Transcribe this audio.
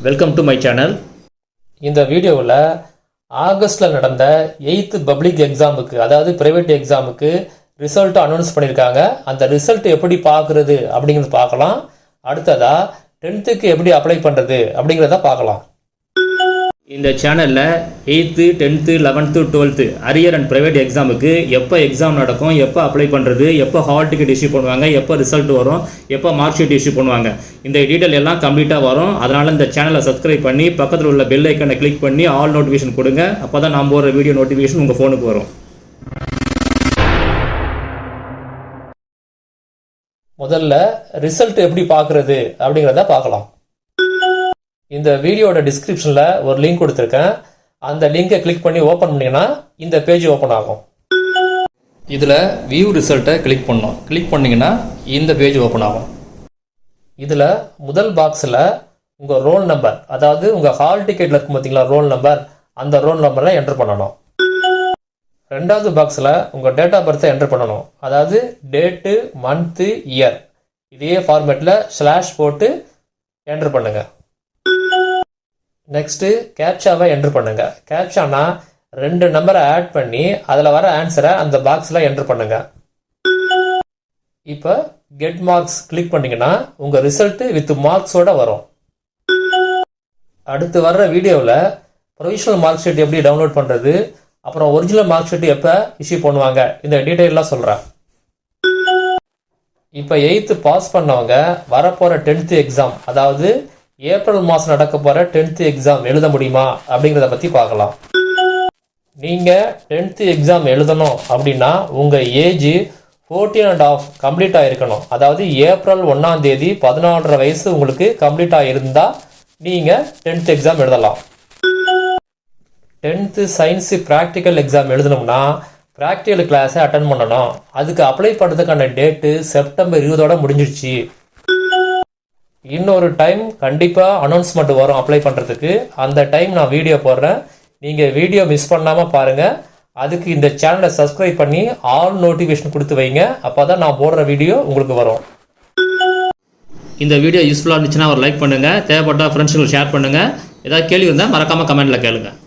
Welcome to my channel. இந்த வீடியோவில் ஆகஸ்ட்டில் நடந்த 8th பப்ளிக் எக்ஸாமுக்கு, அதாவது ப்ரைவேட் எக்ஸாமுக்கு ரிசல்ட் அனௌன்ஸ் பண்ணியிருக்காங்க. அந்த ரிசல்ட் எப்படி பார்க்குறது அப்படிங்கிறது பார்க்கலாம். அடுத்ததாக 10th எப்படி அப்ளை பண்ணுறது அப்படிங்கிறத பார்க்கலாம். இந்த சேனலில் 8th 10th 11th 12th arrear and private எக்ஸாமுக்கு எப்போ எக்ஸாம் நடக்கும், எப்போ அப்ளை பண்ணுறது, எப்போ ஹால் டிக்கெட் இஷ்யூ பண்ணுவாங்க, எப்போ ரிசல்ட் வரும், எப்போ மார்க் ஷீட் இஷ்யூ பண்ணுவாங்க, இந்த டீட்டெயில் எல்லாம் கம்ப்ளீட்டாக வரும். அதனால் இந்த சேனலை சப்ஸ்கிரைப் பண்ணி பக்கத்தில் உள்ள பெல் ஐக்கனை கிளிக் பண்ணி ஆல் நோட்டிஃபிகேஷன் கொடுங்க. அப்போ தான் நம்ம ஒரு வீடியோ நோட்டிஃபிகேஷன் உங்கள் ஃபோனுக்கு வரும். முதல்ல ரிசல்ட் எப்படி பார்க்குறது அப்படிங்கிறத பார்க்கலாம். இந்த வீடியோட டிஸ்கிரிப்ஷனில் ஒரு லிங்க் கொடுத்துருக்கேன். அந்த லிங்கை கிளிக் பண்ணி ஓப்பன் பண்ணிங்கன்னா இந்த பேஜ் ஓப்பன் ஆகும். இதில் வியூ ரிசல்ட்டை கிளிக் பண்ணோம். கிளிக் பண்ணிங்கன்னா இந்த பேஜ் ஓப்பன் ஆகும். இதில் முதல் பாக்ஸில் உங்கள் ரோல் நம்பர், அதாவது உங்கள் ஹால் டிக்கெட்டில் இருக்கும் பார்த்தீங்களா ரோல் நம்பர், அந்த ரோல் நம்பரை என்டர் பண்ணணும். ரெண்டாவது பாக்ஸில் உங்கள் டேட் ஆஃப் பர்த்தை என்டர் பண்ணணும். அதாவது டேட்டு, மந்த்து, இயர் இதே ஃபார்மேட்டில் ஸ்லாஷ் போட்டு என்டர் பண்ணுங்கள். நெக்ஸ்ட்டு கேப்சாவை என்டர் பண்ணுங்க. கேப்சானா 2 நம்பரை ஆட் பண்ணி அதில் வர ஆன்சரை அந்த பாக்ஸில் என்டர் பண்ணுங்க. இப்போ கெட் மார்க்ஸ் கிளிக் பண்ணிங்கன்னா உங்கள் ரிசல்ட்டு வித் மார்க்ஸோட வரும். அடுத்து வர்ற வீடியோவில் ப்ரொவிஷனல் மார்க் ஷீட் எப்படி டவுன்லோட் பண்ணுறது, அப்புறம் ஒரிஜினல் மார்க் ஷீட் எப்போ இஷ்யூ பண்ணுவாங்க, இந்த டீட்டெயிலாம் சொல்கிறேன். இப்போ 8th பாஸ் பண்ணவங்க வரப்போகிற 10th எக்ஸாம், அதாவது ஏப்ரல் மாதம் நடக்க போகிற 10th எக்ஸாம் எழுத முடியுமா அப்படிங்கிறத பற்றி பார்க்கலாம். நீங்கள் 10th எக்ஸாம் எழுதணும் அப்படின்னா உங்கள் ஏஜ் 14.5 கம்ப்ளீட் ஆகிருக்கணும். அதாவது ஏப்ரல் 1ஆம் தேதி 14.5 வயசு உங்களுக்கு கம்ப்ளீட் ஆகிருந்தால் நீங்கள் 10th எக்ஸாம் எழுதலாம். 10th சயின்ஸு ப்ராக்டிக்கல் எக்ஸாம் எழுதணும்னா ப்ராக்டிக்கல் கிளாஸை அட்டன் பண்ணணும். அதுக்கு அப்ளை பண்ணுறதுக்கான டேட்டு செப்டம்பர் 20 முடிஞ்சிடுச்சு. இன்னொரு டைம் கண்டிப்பாக அனௌன்ஸ்மெண்ட் வரும் அப்ளை பண்ணுறதுக்கு. அந்த டைம் நான் வீடியோ போடுறேன். நீங்கள் வீடியோ மிஸ் பண்ணாமல் பாருங்கள். அதுக்கு இந்த சேனலை சப்ஸ்கிரைப் பண்ணி ஆல் நோட்டிஃபிகேஷன் கொடுத்து வைங்க. அப்போ தான் நான் போடுற வீடியோ உங்களுக்கு வரும். இந்த வீடியோ யூஸ்ஃபுல்லாக இருந்துச்சுன்னா ஒரு லைக் பண்ணுங்கள். தேவைப்பட்டால் ஃப்ரெண்ட்ஸுங்களுக்கு ஷேர் பண்ணுங்கள். ஏதாவது கேள்வி இருந்தால் மறக்காமல் கமெண்ட்டில் கேளுங்கள்.